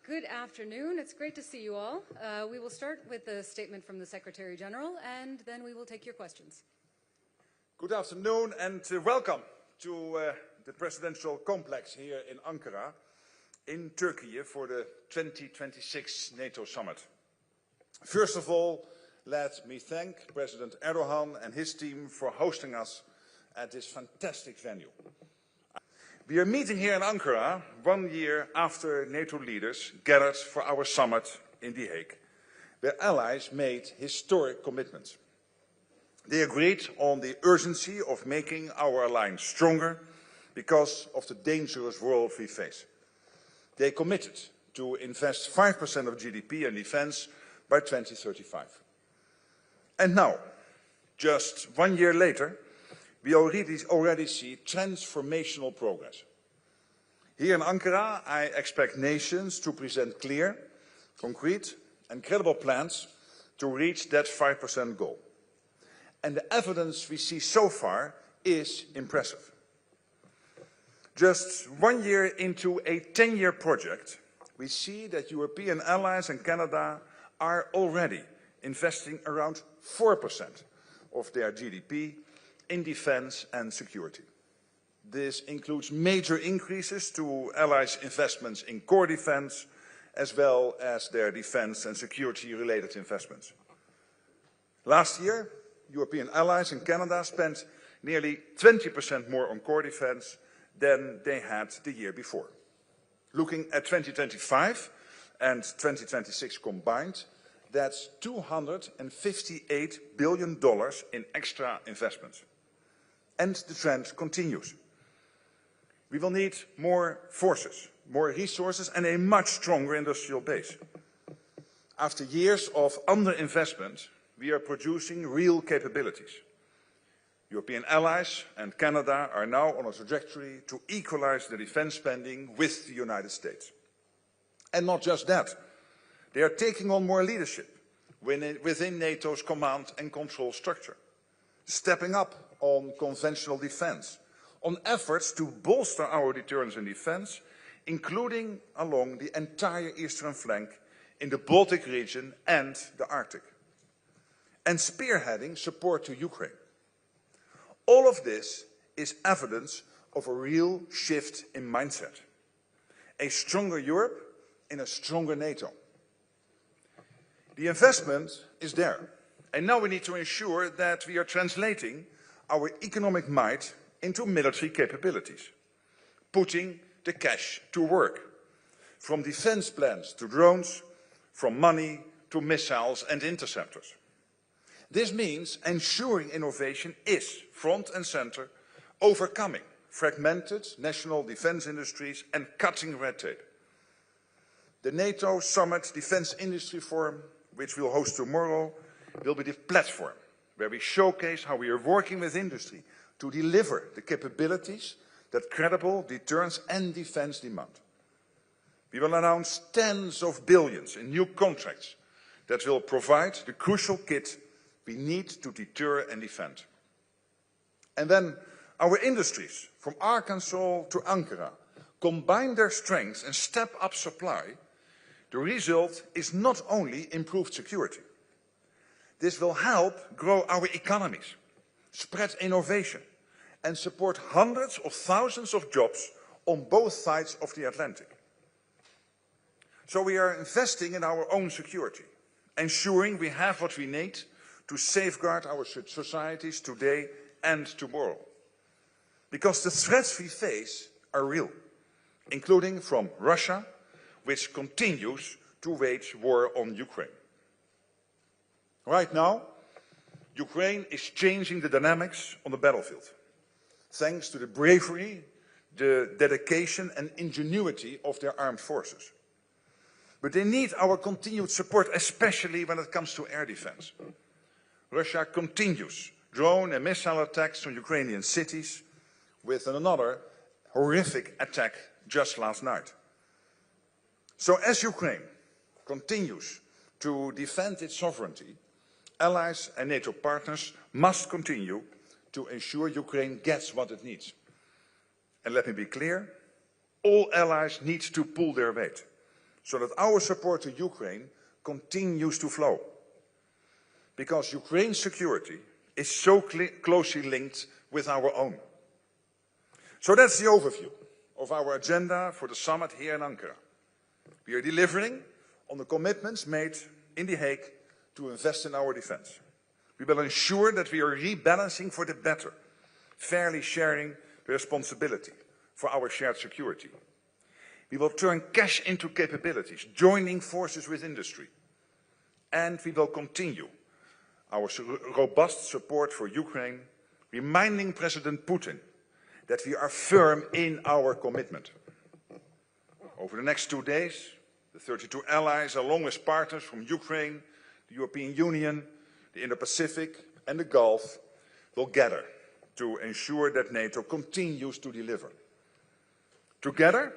Good afternoon. It's great to see you all. We will start with a statement from the Secretary General, and then we will take your questions. Good afternoon and welcome to the presidential complex here in Ankara, in Turkey, for the 2026 NATO summit. First of all, let me thank President Erdogan and his team for hosting us at this fantastic venue. We are meeting here in Ankara 1 year after NATO leaders gathered for our summit in The Hague, where allies made historic commitments. They agreed on the urgency of making our alliance stronger because of the dangerous world we face. They committed to invest 5% of GDP in defense by 2035. And now, just 1 year later, we already see transformational progress. Here in Ankara, I expect nations to present clear, concrete and credible plans to reach that 5% goal. And the evidence we see so far is impressive. Just 1 year into a 10-year project, we see that European allies and Canada are already investing around 4% of their GDP in defense and security. This includes major increases to allies' investments in core defense, as well as their defense and security-related investments. Last year, European allies and Canada spent nearly 20% more on core defense than they had the year before. Looking at 2025 and 2026 combined, that's $258 billion in extra investments. And the trend continues. We will need more forces, more resources and a much stronger industrial base. After years of underinvestment, we are producing real capabilities. European allies and Canada are now on a trajectory to equalize the defense spending with the United States. And not just that, they are taking on more leadership within NATO's command and control structure, stepping up on conventional defense, on efforts to bolster our deterrence and defense, including along the entire eastern flank in the Baltic region and the Arctic, and spearheading support to Ukraine. All of this is evidence of a real shift in mindset. A stronger Europe in a stronger NATO. The investment is there, and now we need to ensure that we are translating our economic might into military capabilities, putting the cash to work, from defense plans to drones, from money to missiles and interceptors. This means ensuring innovation is front and center, overcoming fragmented national defense industries and cutting red tape. The NATO Summit Defense Industry Forum, which we'll host tomorrow, will be the platform where we showcase how we are working with industry to deliver the capabilities that credible deterrence and defense demand. We will announce tens of billions in new contracts that will provide the crucial kit we need to deter and defend. And when our industries, from Arkansas to Ankara, combine their strengths and step up supply, the result is not only improved security. This will help grow our economies, spread innovation, and support hundreds of thousands of jobs on both sides of the Atlantic. So we are investing in our own security, ensuring we have what we need to safeguard our societies today and tomorrow. Because the threats we face are real, including from Russia, which continues to wage war on Ukraine. Right now, Ukraine is changing the dynamics on the battlefield, thanks to the bravery, the dedication and ingenuity of their armed forces. But they need our continued support, especially when it comes to air defense. Russia continues drone and missile attacks on Ukrainian cities, with another horrific attack just last night. So as Ukraine continues to defend its sovereignty, allies and NATO partners must continue to ensure Ukraine gets what it needs. And let me be clear, all allies need to pull their weight. so that our support to Ukraine continues to flow. Because Ukraine's security is so closely linked with our own. So that's the overview of our agenda for the summit here in Ankara. We are delivering on the commitments made in The Hague to invest in our defense. We will ensure that we are rebalancing for the better, fairly sharing the responsibility for our shared security. We will turn cash into capabilities, joining forces with industry. And we will continue our robust support for Ukraine, reminding President Putin that we are firm in our commitment. Over the next 2 days, the 32 allies, along with partners from Ukraine, the European Union, the Indo-Pacific and the Gulf, will gather to ensure that NATO continues to deliver. Together,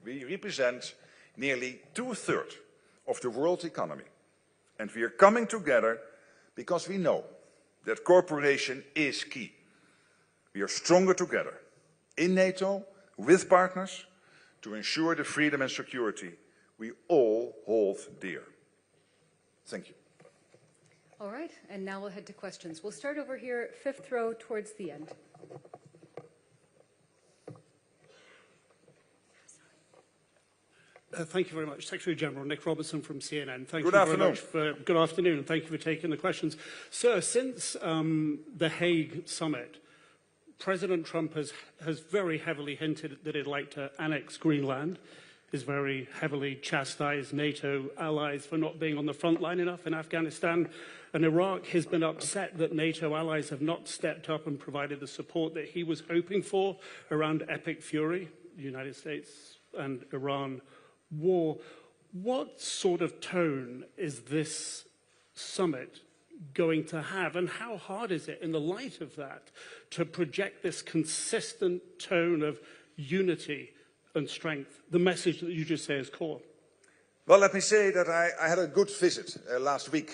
we represent nearly 2/3 of the world economy. And we are coming together because we know that cooperation is key. We are stronger together, in NATO, with partners, to ensure the freedom and security we all hold dear. Thank you. All right, and now we'll head to questions. We'll start over here, 5th row towards the end. Thank you very much. Secretary General Nick Robertson from CNN. Good afternoon. Good afternoon, and thank you for taking the questions. Sir, since the Hague summit, President Trump has very heavily hinted that he'd like to annex Greenland, has very heavily chastised NATO allies for not being on the front line enough in Afghanistan, and Iraq has been upset that NATO allies have not stepped up and provided the support that he was hoping for around Epic Fury, the United States and Iran war. What sort of tone is this summit going to have, and how hard is it in the light of that to project this consistent tone of unity and strength, the message that you just say is core? Well, let me say that I had a good visit last week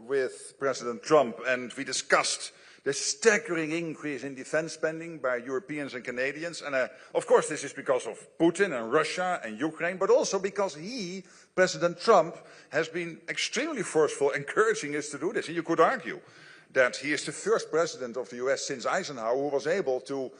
with President Trump, and we discussed the staggering increase in defense spending by Europeans and Canadians. And of course, this is because of Putin and Russia and Ukraine, but also because President Trump, has been extremely forceful, encouraging us to do this. And you could argue that he is the first president of the US since Eisenhower who was able to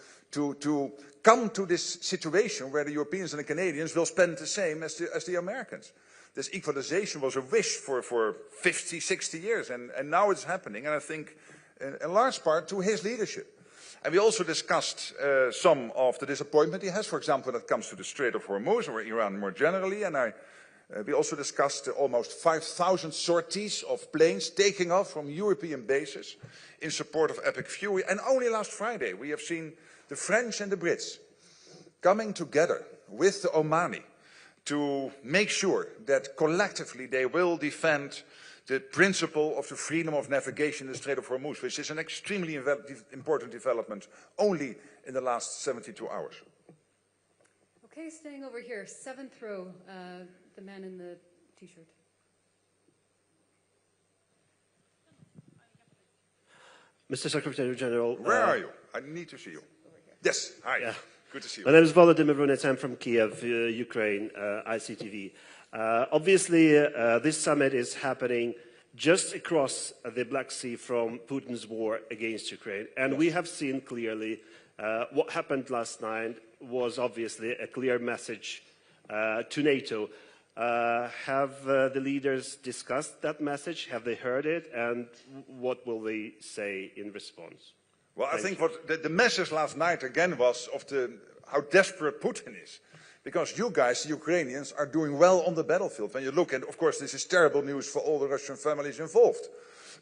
come to this situation where the Europeans and the Canadians will spend the same as the Americans. This equalization was a wish for 50, 60 years, and now it's happening. And I think in large part to his leadership. And we also discussed some of the disappointment he has, for example, when it comes to the Strait of Hormuz or Iran more generally. And we also discussed almost 5,000 sorties of planes taking off from European bases in support of Epic Fury. And only last Friday we have seen the French and the Brits coming together with the Omani to make sure that collectively they will defend the principle of the freedom of navigation in the Strait of Hormuz, which is an extremely important development only in the last 72 hours. Okay, staying over here, 7th row, the man in the T-shirt. Mr. Secretary General. Where are you? I need to see you. Yes, hi. Yeah. Good to see you. My name is Volodymyr Brunets. I'm from Kiev, Ukraine, ICTV. Obviously, this summit is happening just across the Black Sea from Putin's war against Ukraine. And we have seen clearly what happened last night was obviously a clear message to NATO. Have the leaders discussed that message? Have they heard it? And what will they say in response? Well, I think what the message last night again was of how desperate Putin is. Because you guys, the Ukrainians, are doing well on the battlefield. When you look, and of course this is terrible news for all the Russian families involved.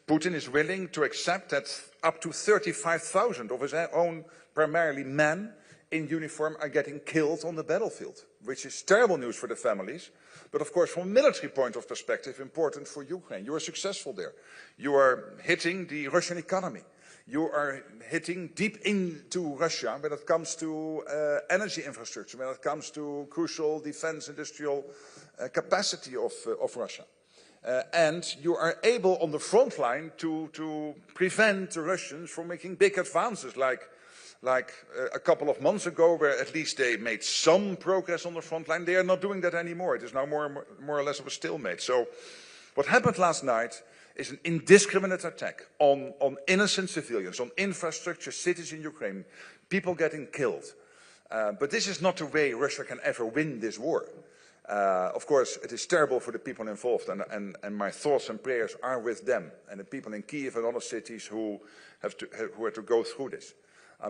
Putin is willing to accept that up to 35,000 of his own, primarily men, in uniform are getting killed on the battlefield. Which is terrible news for the families. But of course, from a military point of perspective, important for Ukraine. You are successful there. You are hitting the Russian economy. You are hitting deep into Russia when it comes to energy infrastructure, when it comes to crucial defense industrial capacity of Russia. And you are able on the front line to prevent the Russians from making big advances like like a couple of months ago, where at least they made some progress on the front line. They are not doing that anymore. It is now more or less of a stalemate. So what happened last night is an indiscriminate attack on innocent civilians, on infrastructure, cities in Ukraine, people getting killed. But this is not the way Russia can ever win this war. Of course, it is terrible for the people involved, and my thoughts and prayers are with them and the people in Kiev and other cities who have to go through this.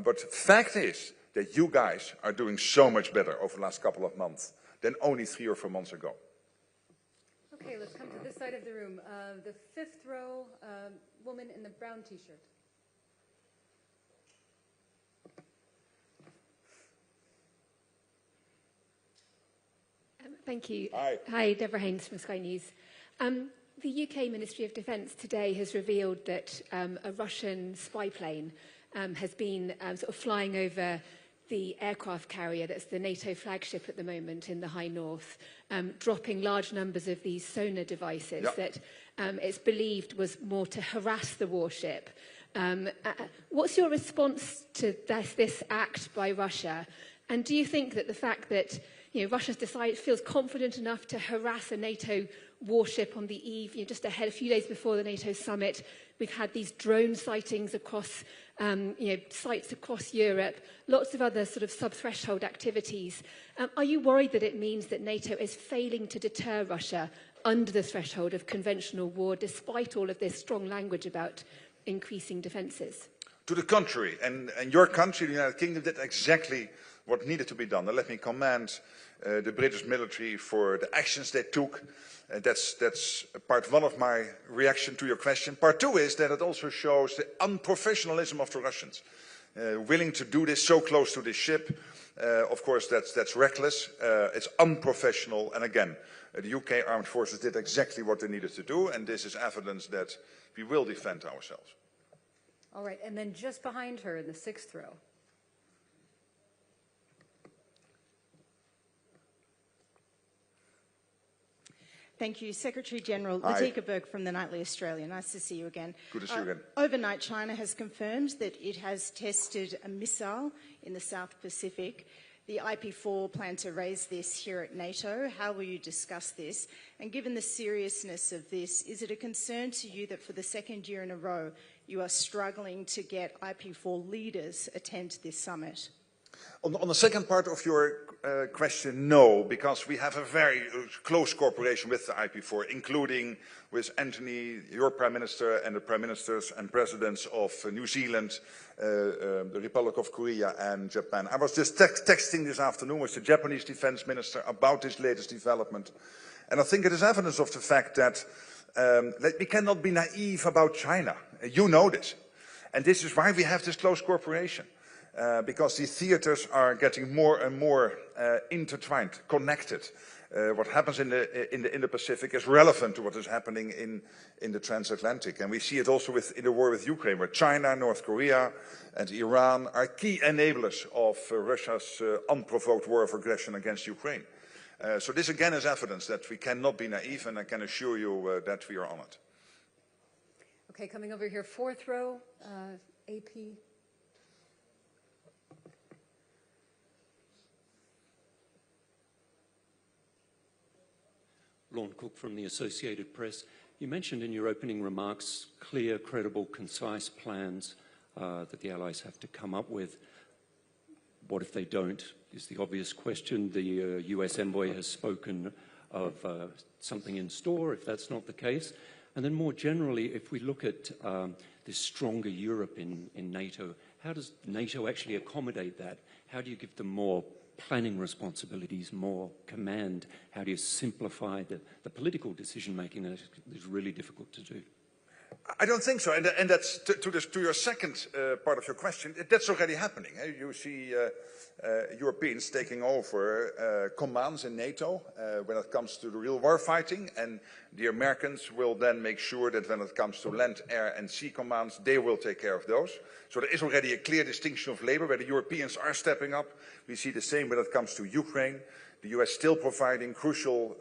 But fact is that you guys are doing so much better over the last couple of months than only 3 or 4 months ago. Okay, let's come to this side of the room. The fifth row woman in the brown t-shirt. Thank you. Hi. Hi, Deborah Haynes from Sky News. The UK Ministry of Defence today has revealed that a Russian spy plane has been sort of flying over the aircraft carrier that's the NATO flagship at the moment in the high north, dropping large numbers of these sonar devices that it's believed was more to harass the warship. What's your response to this act by Russia? And do you think that the fact that Russia feels confident enough to harass a NATO warship on the eve, just ahead, a few days before the NATO summit, we've had these drone sightings across, sites across Europe, lots of other sort of sub-threshold activities. Are you worried that it means that NATO is failing to deter Russia under the threshold of conventional war, despite all of this strong language about increasing defences? To the contrary, and your country, the United Kingdom, did exactly what needed to be done. And let me commend the British military for the actions they took. That's part one of my reaction to your question. Part two is that it also shows the unprofessionalism of the Russians. Willing to do this so close to this ship, of course that's reckless, it's unprofessional, and again, the UK armed forces did exactly what they needed to do, and this is evidence that we will defend ourselves. All right, and then just behind her in the sixth row. Thank you. Secretary General Latika Berg from the Nightly Australian. Nice to see you again. Good to see you again. Overnight, China has confirmed that it has tested a missile in the South Pacific. The IP4 plan to raise this here at NATO. How will you discuss this? And given the seriousness of this, is it a concern to you that for the second year in a row, you are struggling to get IP4 leaders attend this summit? On the second part of your question, no, because we have a very close cooperation with the IP4, including with Anthony, your Prime Minister, and the Prime Ministers and Presidents of New Zealand, the Republic of Korea, and Japan. I was just texting this afternoon with the Japanese Defense Minister about this latest development, and I think it is evidence of the fact that we cannot be naive about China. You know this, and this is why we have this close cooperation. Because the theaters are getting more and more intertwined, connected. What happens in the Pacific is relevant to what is happening in the transatlantic. And we see it also in the war with Ukraine, where China, North Korea and Iran are key enablers of Russia's unprovoked war of aggression against Ukraine. So this again is evidence that we cannot be naive, and I can assure you that we are on it. Okay, coming over here, fourth row, AP. Lorne Cook from the Associated Press. You mentioned in your opening remarks clear, credible, concise plans that the Allies have to come up with. What if they don't, is the obvious question. The US envoy has spoken of something in store, if that's not the case. And then more generally, if we look at this stronger Europe in NATO, how does NATO actually accommodate that? How do you give them more planning responsibilities, more command? How do you simplify the political decision-making that is really difficult to do? I don't think so, and that's to your second part of your question. That's already happening. You see Europeans taking over commands in NATO when it comes to the real war fighting, and the Americans will then make sure that when it comes to land, air and sea commands, they will take care of those. So there is already a clear distinction of labor where the Europeans are stepping up. We see the same when it comes to Ukraine. The US still providing crucial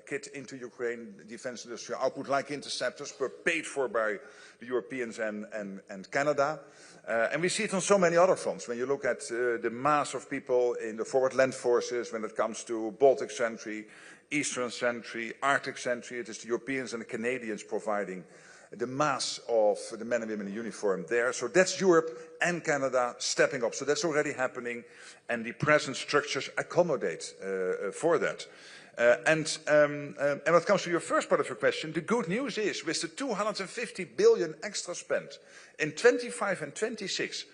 kit into Ukraine, defense industrial output like interceptors, were paid for by the Europeans and Canada. And we see it on so many other fronts. When you look at the mass of people in the forward land forces, when it comes to Baltic sentry, Eastern sentry, Arctic sentry, it is the Europeans and the Canadians providing the mass of the men and women in uniform there. So that's Europe and Canada stepping up. So that's already happening, and the present structures accommodate for that. And when it comes to your first part of your question, the good news is with the 250 billion extra spent in 25 and 26,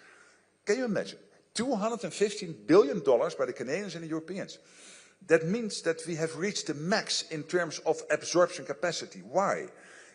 can you imagine? $215 billion by the Canadians and the Europeans. That means that we have reached the max in terms of absorption capacity. Why?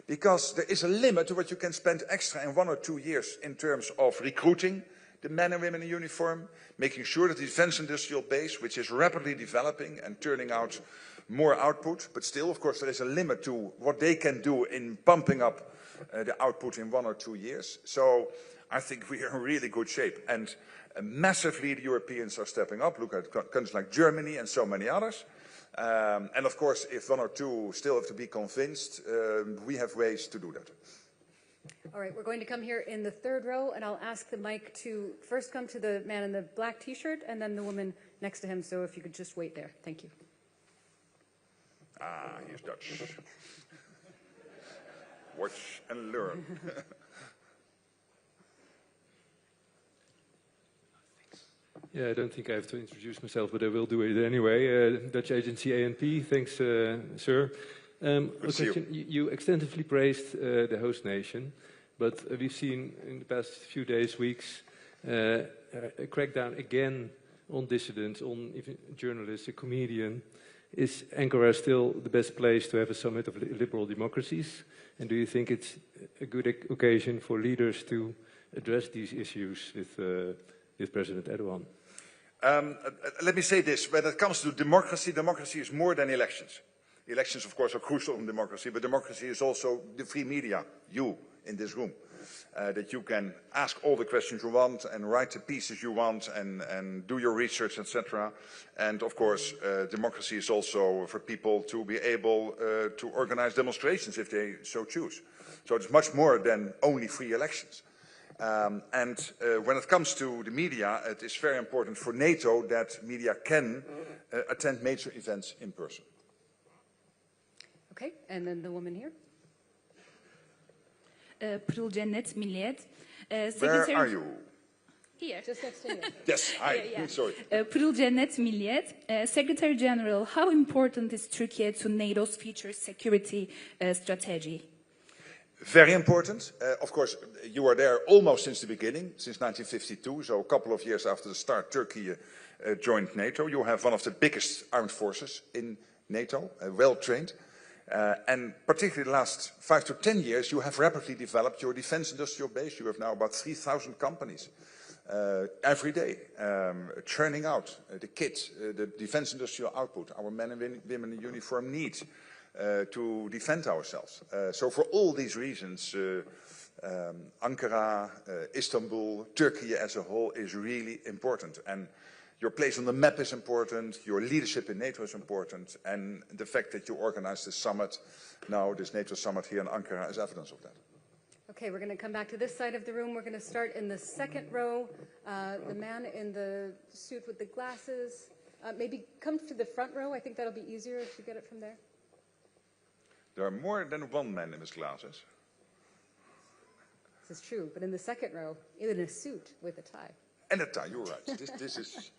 Because there is a limit to what you can spend extra in 1 or 2 years in terms of recruiting the men and women in uniform, making sure that the defense industrial base, which is rapidly developing and turning out more output, but still, of course, there is a limit to what they can do in pumping up the output in 1 or 2 years. So I think we are in really good shape. And massively, the Europeans are stepping up. Look at countries like Germany and so many others. And of course, if 1 or 2 still have to be convinced, we have ways to do that. All right, we're going to come here in the third row, and I'll ask the mic to first come to the man in the black T-shirt and then the woman next to him. So if you could just wait there. Thank you. Ah, he's Dutch. Watch and learn. Yeah, I don't think I have to introduce myself, but I will do it anyway. Dutch agency ANP, thanks, sir. You extensively praised the host nation, but we've seen in the past few days, weeks, a crackdown again on dissidents, on even journalists, a comedian. Is Ankara still the best place to have a summit of liberal democracies? And do you think it's a good occasion for leaders to address these issues with President Erdogan? Let me say this. When it comes to democracy, democracy is more than elections. Elections, of course, are crucial in democracy, but democracy is also the free media, you in this room. That you can ask all the questions you want and write the pieces you want and do your research, etc. And of course, democracy is also for people to be able to organize demonstrations if they so choose. So it's much more than only free elections. When it comes to the media, it is very important for NATO that media can attend major events in person. Okay, and then the woman here. Pırıl Cennet Milliyet. Where are you? Here. Just next to you. Yes, hi. Yeah. Sorry. Pırıl Cennet Milliyet. Secretary General, how important is Turkey to NATO's future security strategy? Very important. Of course, you were there almost since the beginning, since 1952, so a couple of years after the start, Turkey joined NATO. You have one of the biggest armed forces in NATO, well trained. And particularly the last 5 to 10 years, you have rapidly developed your defense industrial base. You have now about 3,000 companies every day churning out the kit, the defense industrial output our men and women in uniform need to defend ourselves. So for all these reasons, Ankara, Istanbul, Turkey as a whole is really important. And your place on the map is important, your leadership in NATO is important, and the fact that you organized this summit now, this NATO summit here in Ankara, is evidence of that. Okay, we're going to come back to this side of the room. We're going to start in the second row. The man in the suit with the glasses. Maybe come to the front row. I think that'll be easier if you get it from there. There are more than one man in his glasses. This is true, but in the second row, in a suit with a tie. And a tie, you're right. This is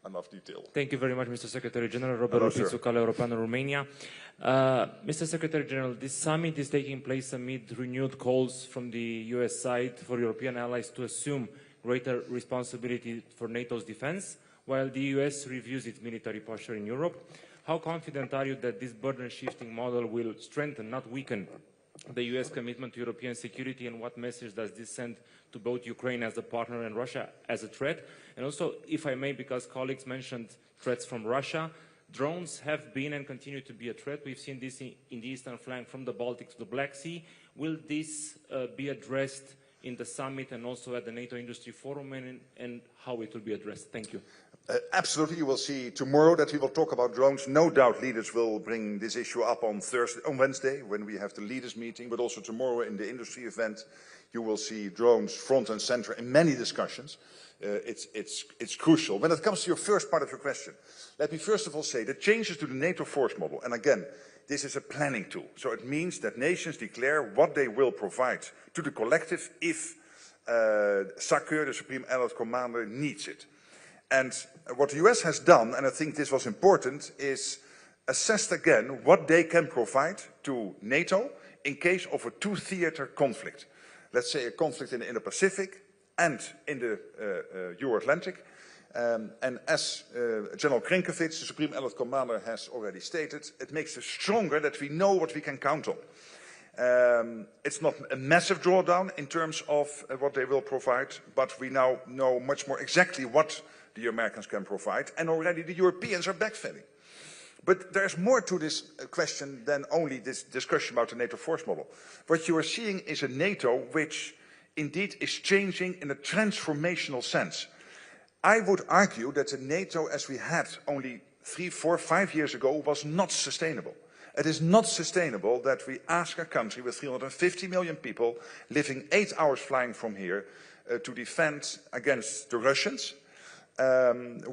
enough detail. Thank you very much, Mr. Secretary General. Robert Rupițucal, European Romania. Mr. Secretary General, this summit is taking place amid renewed calls from the US side for European allies to assume greater responsibility for NATO's defense, while the US reviews its military posture in Europe. How confident are you that this burden-shifting model will strengthen, not weaken, the US commitment to European security, and what message does this send to both Ukraine as a partner and Russia as a threat? And also, if I may, because colleagues mentioned threats from Russia, drones have been and continue to be a threat. We've seen this in the eastern flank from the Baltic to the Black Sea. Will this be addressed in the summit and also at the NATO Industry Forum, and how it will be addressed? Thank you. Absolutely, you will see tomorrow that we will talk about drones. No doubt leaders will bring this issue up on Wednesday, when we have the leaders meeting, but also tomorrow in the industry event, you will see drones front and center in many discussions. It's crucial. When it comes to your first part of your question, let me first of all say the changes to the NATO force model, and again, this is a planning tool. So it means that nations declare what they will provide to the collective if SACEUR, the Supreme Allied Commander, needs it. And what the US has done, and I think this was important, is assessed again what they can provide to NATO in case of a two-theater conflict. Let's say a conflict in the Indo-Pacific and in the Euro-Atlantic. And as General Krenkovic, the Supreme Allied Commander, has already stated, it makes us stronger that we know what we can count on. It's not a massive drawdown in terms of what they will provide, but we now know much more exactly what the Americans can provide, and already the Europeans are backfilling. But there's more to this question than only this discussion about the NATO force model. What you are seeing is a NATO which indeed is changing in a transformational sense. I would argue that the NATO as we had only 3, 4, 5 years ago was not sustainable. It is not sustainable that we ask a country with 350 million people living 8 hours flying from here to defend against the Russians,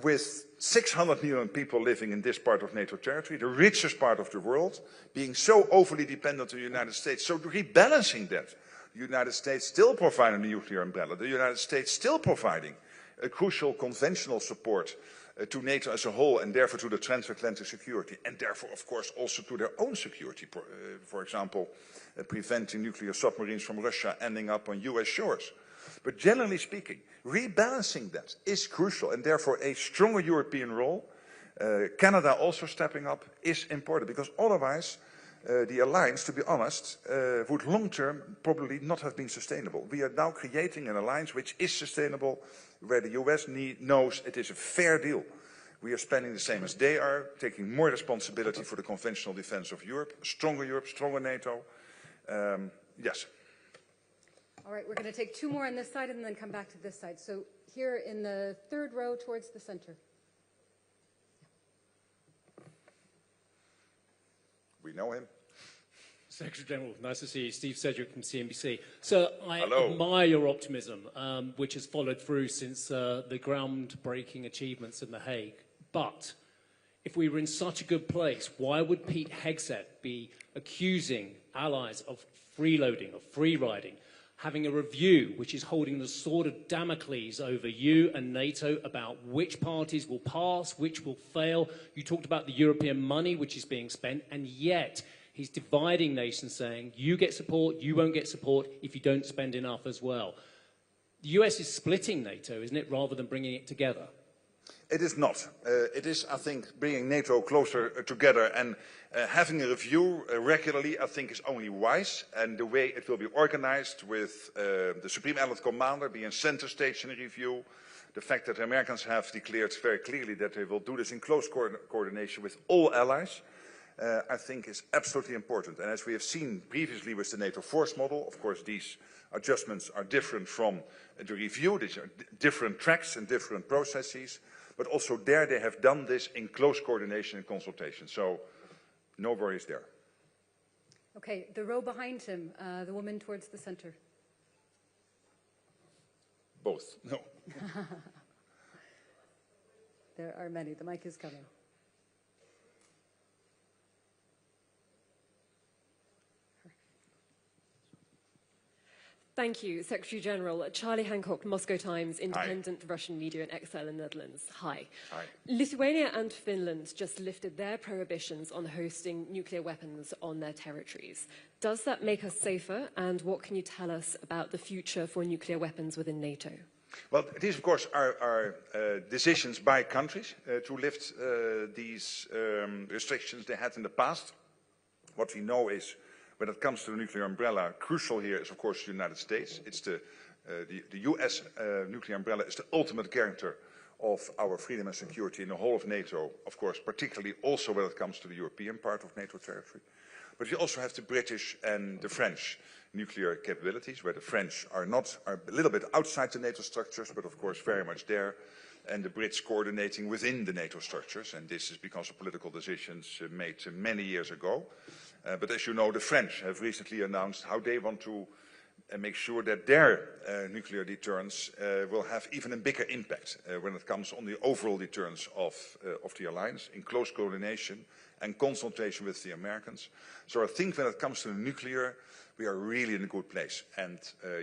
with 600 million people living in this part of NATO territory, the richest part of the world, being so overly dependent on the United States. So rebalancing that, the United States still providing the nuclear umbrella, the United States still providing a crucial conventional support to NATO as a whole, and therefore to the transatlantic security, and therefore, of course, also to their own security. For example, preventing nuclear submarines from Russia ending up on US shores. But generally speaking, rebalancing that is crucial, and therefore a stronger European role, Canada also stepping up, is important, because otherwise the alliance, to be honest, would long-term probably not have been sustainable. We are now creating an alliance which is sustainable, where the US knows it is a fair deal. We are spending the same as they are, taking more responsibility for the conventional defense of Europe, stronger NATO. Yes. All right, we're going to take 2 more on this side and then come back to this side. So here in the 3rd row towards the center. We know him. Secretary General, nice to see you. Steve Sedgwick from CNBC. So I admire your optimism, which has followed through since the groundbreaking achievements in The Hague. But if we were in such a good place, why would Pete Hegseth be accusing allies of freeloading, of free-riding, having a review which is holding the sword of Damocles over you and NATO about which parties will pass, which will fail? You talked about the European money which is being spent, and yet he's dividing nations, saying you get support, you won't get support if you don't spend enough as well. The US is splitting NATO, isn't it, rather than bringing it together? It is not. It is, I think, bringing NATO closer together, and having a review regularly, I think, is only wise. And the way it will be organized, with the Supreme Allied Commander being center stage in the review, the fact that the Americans have declared very clearly that they will do this in close coordination with all allies, I think is absolutely important. And as we have seen previously with the NATO force model, of course, these adjustments are different from the review. These are different tracks and different processes. But also there they have done this in close coordination and consultation. So no worries there. Okay, the row behind him, the woman towards the center. Both. No. There are many. The mic is coming. Thank you, Secretary General. Charlie Hancock, Moscow Times, independent Russian media in exile in the Netherlands. Hi. Hi. Lithuania and Finland just lifted their prohibitions on hosting nuclear weapons on their territories. Does that make us safer? And what can you tell us about the future for nuclear weapons within NATO? Well, these, of course, are decisions by countries to lift these restrictions they had in the past. What we know is, when it comes to the nuclear umbrella, crucial here is, of course, the United States. It's the US nuclear umbrella is the ultimate guarantor of our freedom and security in the whole of NATO, of course, particularly also when it comes to the European part of NATO territory. But we also have the British and the French nuclear capabilities, where the French are a little bit outside the NATO structures, but of course very much there, and the Brits coordinating within the NATO structures, and this is because of political decisions made many years ago. But as you know, the French have recently announced how they want to make sure that their nuclear deterrence will have even a bigger impact when it comes on the overall deterrence of the alliance, in close coordination and consultation with the Americans. So I think when it comes to the nuclear, we are really in a good place. And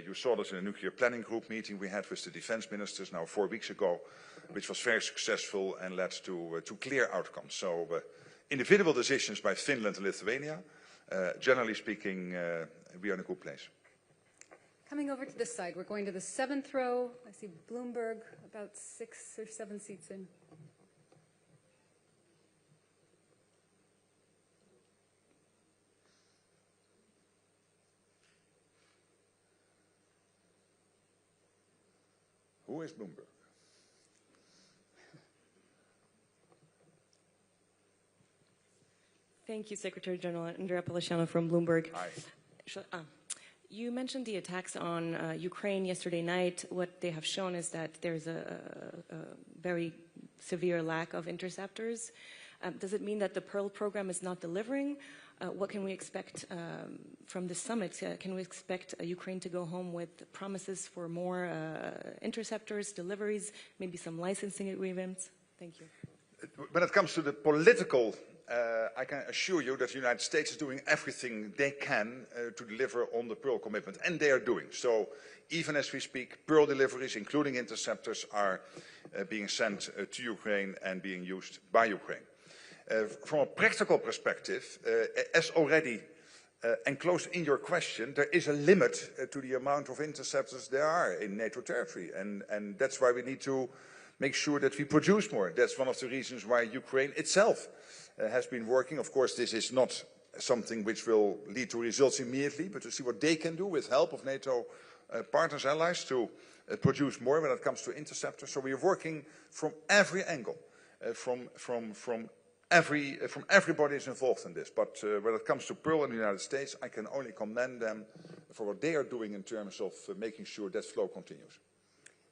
you saw this in a nuclear planning group meeting we had with the defense ministers now 4 weeks ago, which was very successful and led to clear outcomes. So individual decisions by Finland and Lithuania, generally speaking, we are in a good place. Coming over to this side, we're going to the 7th row. I see Bloomberg about 6 or 7 seats in. Who is Bloomberg? Thank you, Secretary General. Andrea Policiano from Bloomberg. Hi. You mentioned the attacks on Ukraine yesterday night. What they have shown is that there's a very severe lack of interceptors. Does it mean that the Pearl program is not delivering? What can we expect from this summit? Can we expect Ukraine to go home with promises for more interceptors, deliveries, maybe some licensing agreements? Thank you. When it comes to the political, I can assure you that the United States is doing everything they can to deliver on the Pearl commitment, and they are doing. So even as we speak, Pearl deliveries, including interceptors, are being sent to Ukraine and being used by Ukraine. From a practical perspective, as already enclosed in your question, there is a limit to the amount of interceptors there are in NATO territory, and that's why we need to make sure that we produce more. That's one of the reasons why Ukraine itself has been working. Of course, this is not something which will lead to results immediately, but to see what they can do with help of NATO partners, allies, to produce more when it comes to interceptors. So we are working from every angle, from everybody is involved in this. But when it comes to Pearl in the United States, I can only commend them for what they are doing in terms of making sure that flow continues.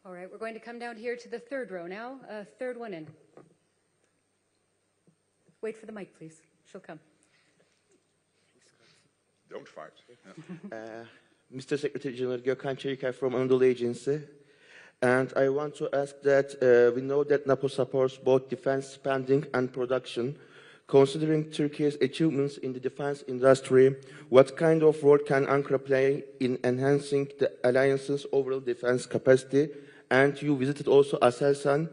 All right, we're going to come down here to the 3rd row now. Third one in. Wait for the mic, please. She'll come. Don't fight. Mr. Secretary General, Gökhan Çelikay from Anadolu Agency. And I want to ask that we know that NATO supports both defense spending and production. Considering Turkey's achievements in the defense industry, what kind of role can Ankara play in enhancing the alliance's overall defense capacity? And you visited also Aselsan.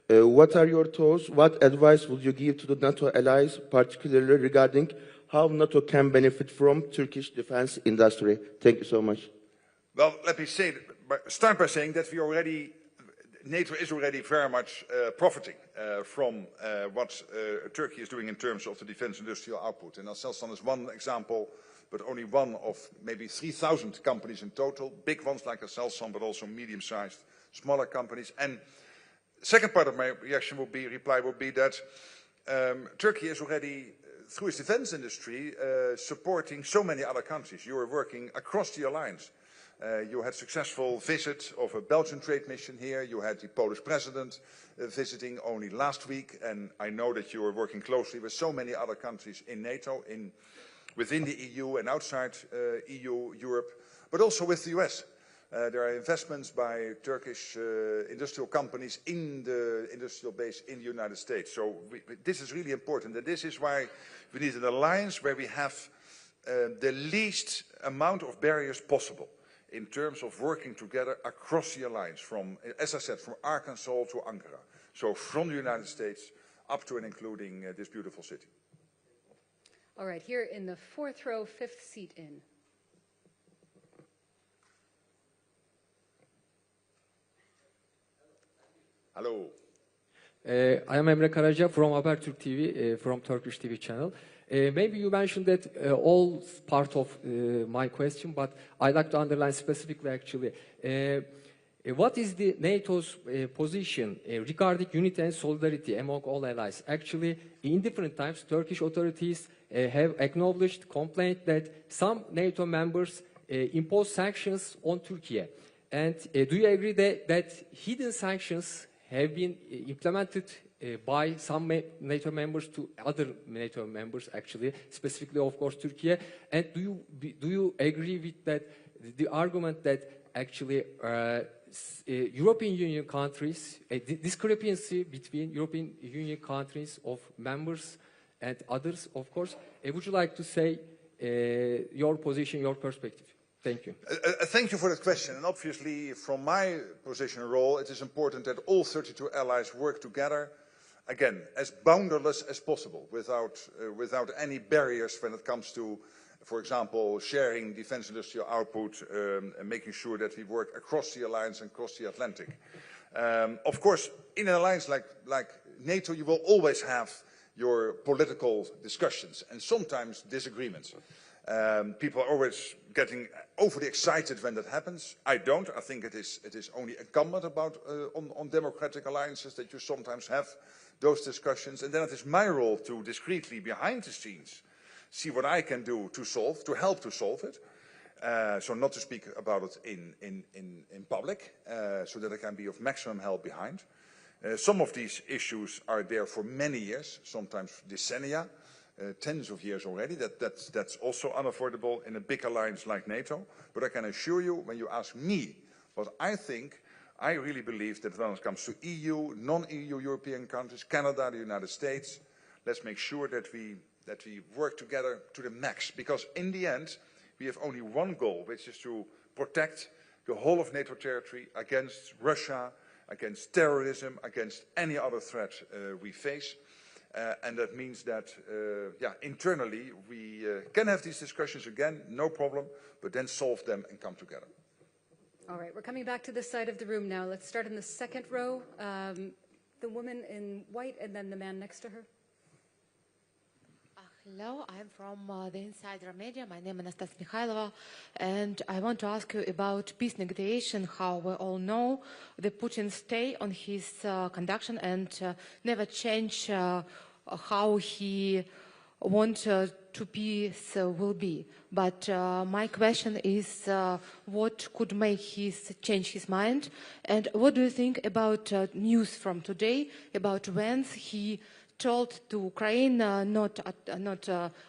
What are your thoughts? What advice would you give to the NATO allies, particularly regarding how NATO can benefit from Turkish defense industry? Thank you so much. Well, let me start by saying that NATO is already very much profiting from what Turkey is doing in terms of the defense industrial output. And Aselsan is one example, but only one of maybe 3,000 companies in total, big ones like Aselsan, but also medium-sized, smaller companies. And second part of my reply would be that Turkey is already, through its defense industry, supporting so many other countries. You are working across the alliance. You had a successful visit of a Belgian trade mission here. You had the Polish president visiting only last week. And I know that you are working closely with so many other countries in NATO, within the EU and outside EU, Europe, but also with the US. There are investments by Turkish industrial companies in the industrial base in the United States. So this is really important. And this is why we need an alliance where we have the least amount of barriers possible in terms of working together across the alliance, from, as I said, from Arkansas to Ankara. So from the United States up to and including this beautiful city. All right, here in the 4th row, 5th seat in. Hello. I am Emre Karaca from Habertürk TV, from Turkish TV channel. Maybe you mentioned that all part of my question, but I'd like to underline specifically actually. What is the NATO's position regarding unity and solidarity among all allies? Actually, in different times, Turkish authorities have acknowledged, complained that some NATO members impose sanctions on Turkey. And do you agree that hidden sanctions have been implemented by some NATO members to other NATO members, actually, specifically, of course, Turkey? And do you agree with that, the argument that actually European Union countries, discrepancy between European Union countries of members and others, of course? Would you like to say your position, your perspective? Thank you. Thank you for that question. And obviously, from my position and role, it is important that all 32 allies work together, again, as boundaryless as possible, without any barriers when it comes to, for example, sharing defense industrial output, and making sure that we work across the alliance and across the Atlantic. Of course, in an alliance like NATO, you will always have your political discussions and sometimes disagreements. People are always getting overly excited when that happens. I don't. I think it is only incumbent on democratic alliances that you sometimes have those discussions. And then it is my role to discreetly, behind the scenes, see what I can do to help to solve it. So not to speak about it in public, so that I can be of maximum help behind. Some of these issues are there for many years, sometimes decennia, tens of years already. That's also unavoidable in a big alliance like NATO. But I can assure you, when you ask me what I think, I really believe that when it comes to EU, non-EU European countries, Canada, the United States, let's make sure that we work together to the max. Because in the end, we have only one goal, which is to protect the whole of NATO territory against Russia, against terrorism, against any other threat we face. And that means that, internally we can have these discussions again, no problem, but then solve them and come together. All right, we're coming back to this side of the room now. Let's start in the second row. The woman in white and then the man next to her. Hello, I'm from the Insider Media. My name is Anastasia Mikhailova, and I want to ask you about peace negotiation. How we all know, the Putin stay on his conduction and never change how he want to peace will be. But my question is, what could make change his mind? And what do you think about news from today about when he told to Ukraine not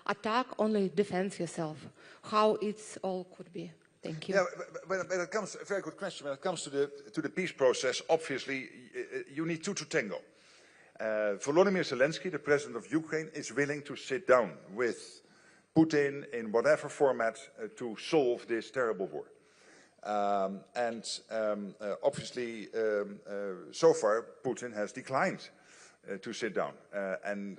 attack, only defend yourself? How it's all could be? Thank you. Yeah, when it comes, a very good question. When it comes to the peace process, obviously you need two to tango. Volodymyr Zelensky, the president of Ukraine, is willing to sit down with Putin in whatever format to solve this terrible war. Obviously, so far, Putin has declined to sit down. And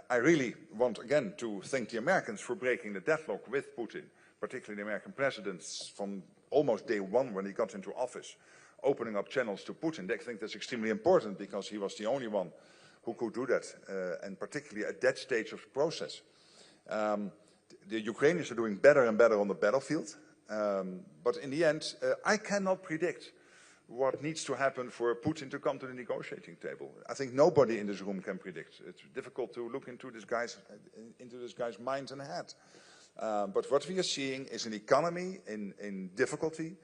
I really want, again, to thank the Americans for breaking the deadlock with Putin, particularly the American presidents from almost day one when he got into office, opening up channels to Putin. They think that's extremely important because he was the only one who could do that, and particularly at that stage of the process. The Ukrainians are doing better and better on the battlefield, but in the end, I cannot predict what needs to happen for Putin to come to the negotiating table. I think nobody in this room can predict. It's difficult to look into this guy's mind and head. But what we are seeing is an economy in difficulty,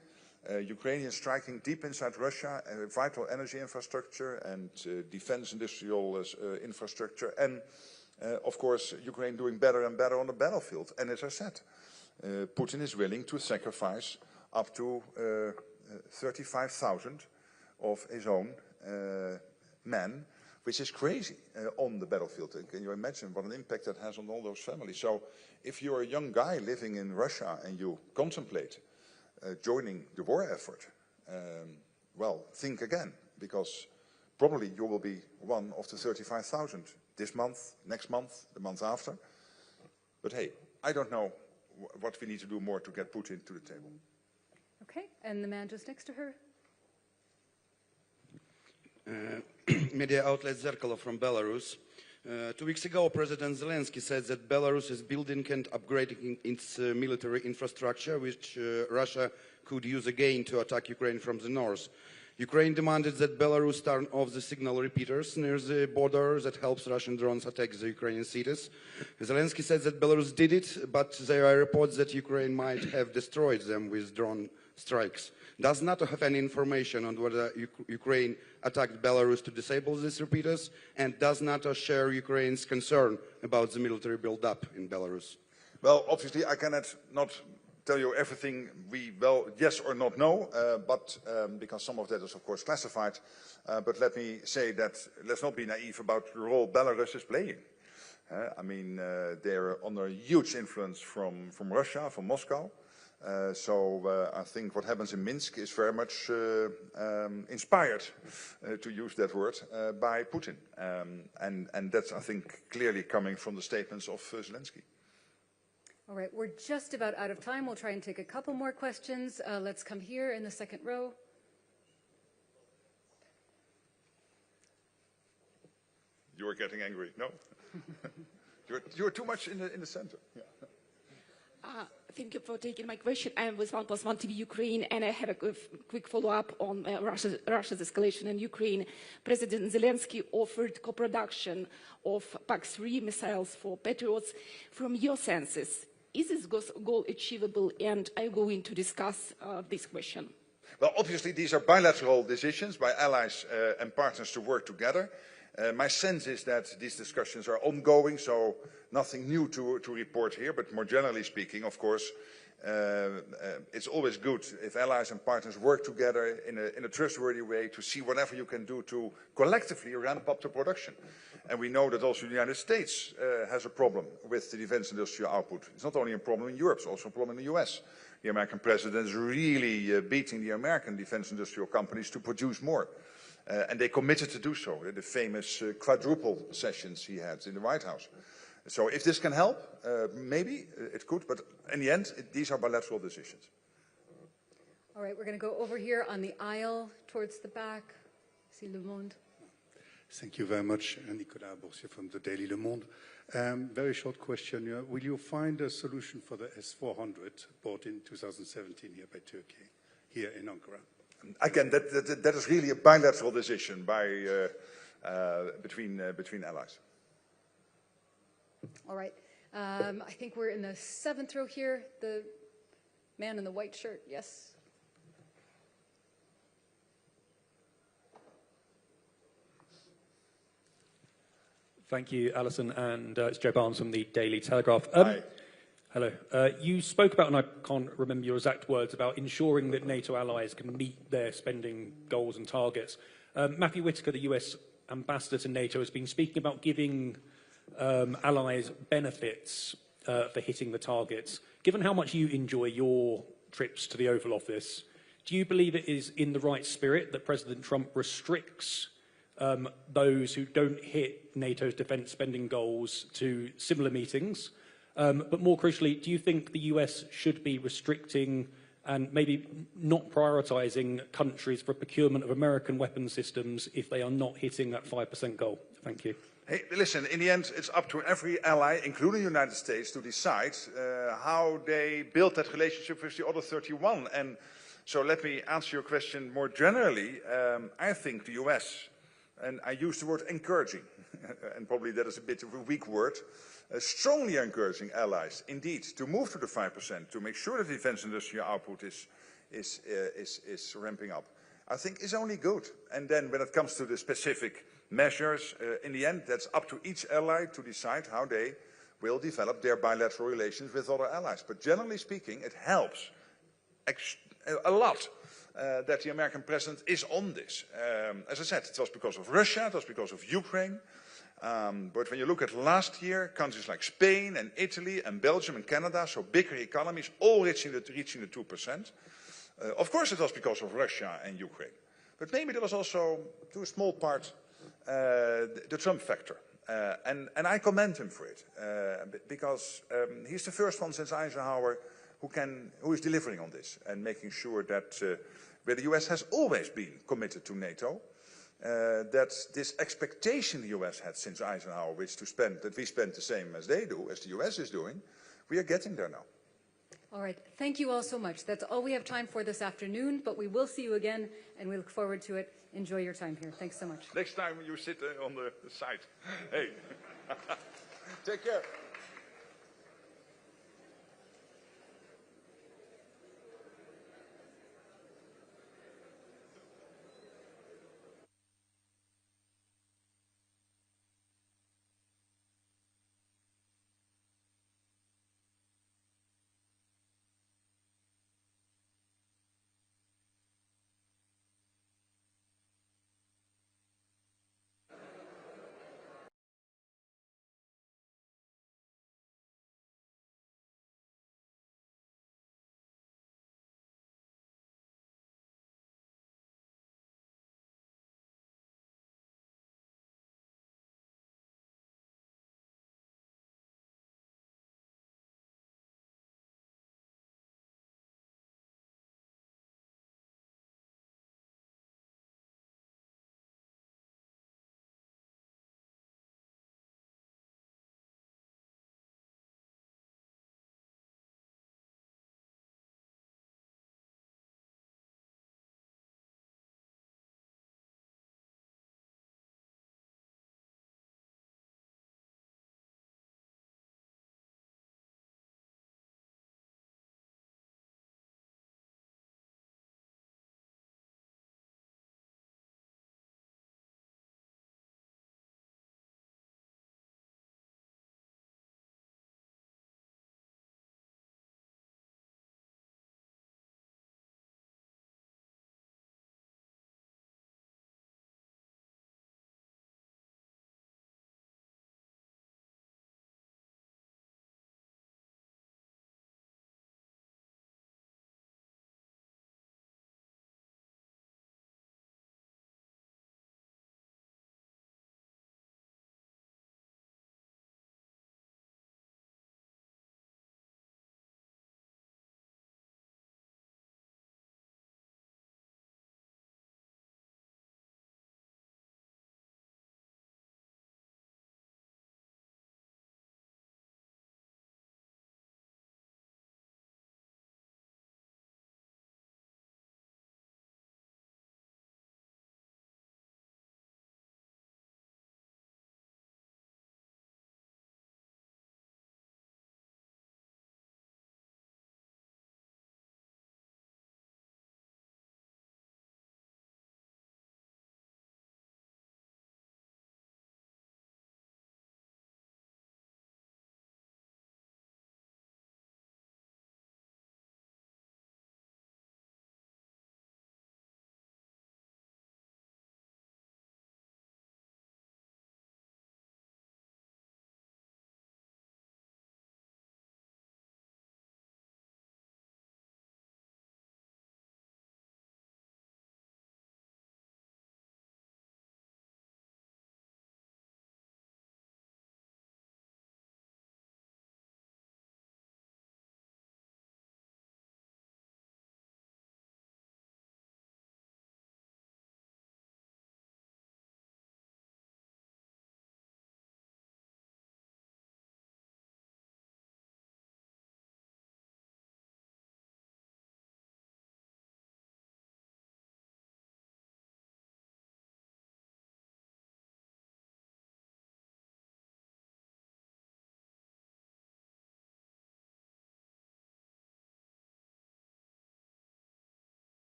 Ukrainians striking deep inside Russia, vital energy infrastructure and defense industrial infrastructure, and of course Ukraine doing better and better on the battlefield. And as I said, Putin is willing to sacrifice up to 35,000 of his own men, which is crazy, on the battlefield. Can you imagine what an impact that has on all those families? So if you're a young guy living in Russia and you contemplate joining the war effort, well, think again, because probably you will be one of the 35,000 this month, next month, the month after. But hey, I don't know what we need to do more to get Putin to the table. Okay, and the man just next to her. Media outlet Zerkalo from Belarus. 2 weeks ago, President Zelensky said that Belarus is building and upgrading its military infrastructure, which Russia could use again to attack Ukraine from the north. Ukraine demanded that Belarus turn off the signal repeaters near the border that helps Russian drones attack the Ukrainian cities. Zelensky said that Belarus did it, but there are reports that Ukraine might have destroyed them with drone strikes. Does NATO have any information on whether Ukraine attacked Belarus to disable these repeaters? And does NATO share Ukraine's concern about the military build-up in Belarus? Well, obviously, I cannot not tell you everything we, well, yes or not know, but because some of that is, of course, classified. But let me say that let's not be naive about the role Belarus is playing. I mean, they're under huge influence from Russia, from Moscow. So I think what happens in Minsk is very much inspired, to use that word, by Putin. And that's, I think, clearly coming from the statements of Zelensky. All right, we're just about out of time. We'll try and take a couple more questions. Let's come here in the second row. You are getting angry, no? you're too much in the center. Yeah. Thank you for taking my question. I am with 1+1 TV Ukraine, and I have a quick follow-up on Russia's escalation in Ukraine. President Zelensky offered co-production of PAC-3 missiles for Patriots. From your senses, is this goal achievable, and are you going to discuss this question? Well, obviously, these are bilateral decisions by allies and partners to work together. My sense is that these discussions are ongoing, so nothing new to report here, but more generally speaking, of course, it's always good if allies and partners work together in a trustworthy way to see whatever you can do to collectively ramp up the production. And we know that also the United States has a problem with the defense industrial output. It's not only a problem in Europe, it's also a problem in the US. The American president is really beating the American defense industrial companies to produce more. And they committed to do so, the famous quadruple sessions he had in the White House. So if this can help, maybe it could, but in the end, these are bilateral decisions. All right, we're going to go over here on the aisle towards the back. See Le Monde. Thank you very much, Nicolas Boursier from the Daily Le Monde. Very short question. Will you find a solution for the S-400 bought in 2017 here by Turkey, here in Ankara? Again, that is really a bilateral decision by, between allies. All right. I think we're in the seventh row here. The man in the white shirt, yes. Thank you, Alison, and it's Joe Barnes from the Daily Telegraph. Hi. Hello. You spoke about, and I can't remember your exact words, about ensuring that NATO allies can meet their spending goals and targets. Matthew Whitaker, the US ambassador to NATO, has been speaking about giving allies benefits for hitting the targets. Given how much you enjoy your trips to the Oval Office, do you believe it is in the right spirit that President Trump restricts those who don't hit NATO's defence spending goals to similar meetings? But more crucially, do you think the US should be restricting and maybe not prioritising countries for procurement of American weapon systems if they are not hitting that 5% goal? Thank you. Hey, listen, in the end, it's up to every ally, including the United States, to decide how they build that relationship with the other 31. And so let me answer your question more generally. I think the US, and I use the word encouraging, and probably that is a bit of a weak word, strongly encouraging allies, indeed, to move to the 5%, to make sure that defense industrial output is ramping up, I think is only good. And then when it comes to the specific measures, in the end, that's up to each ally to decide how they will develop their bilateral relations with other allies. But generally speaking, it helps a lot that the American president is on this. As I said, it was because of Russia, it was because of Ukraine. But when you look at last year, countries like Spain and Italy and Belgium and Canada, so bigger economies, all reaching the 2%. Of course it was because of Russia and Ukraine. But maybe there was also, to a small part, the Trump factor. And I commend him for it, because he's the first one since Eisenhower who is delivering on this and making sure that where the US has always been committed to NATO, that this expectation the US had since Eisenhower, that we spend the same as they do, as the US is doing, we are getting there now. All right. Thank you all so much. That's all we have time for this afternoon, but we will see you again, and we look forward to it. Enjoy your time here. Thanks so much. Next time you sit on the side. Hey. Take care.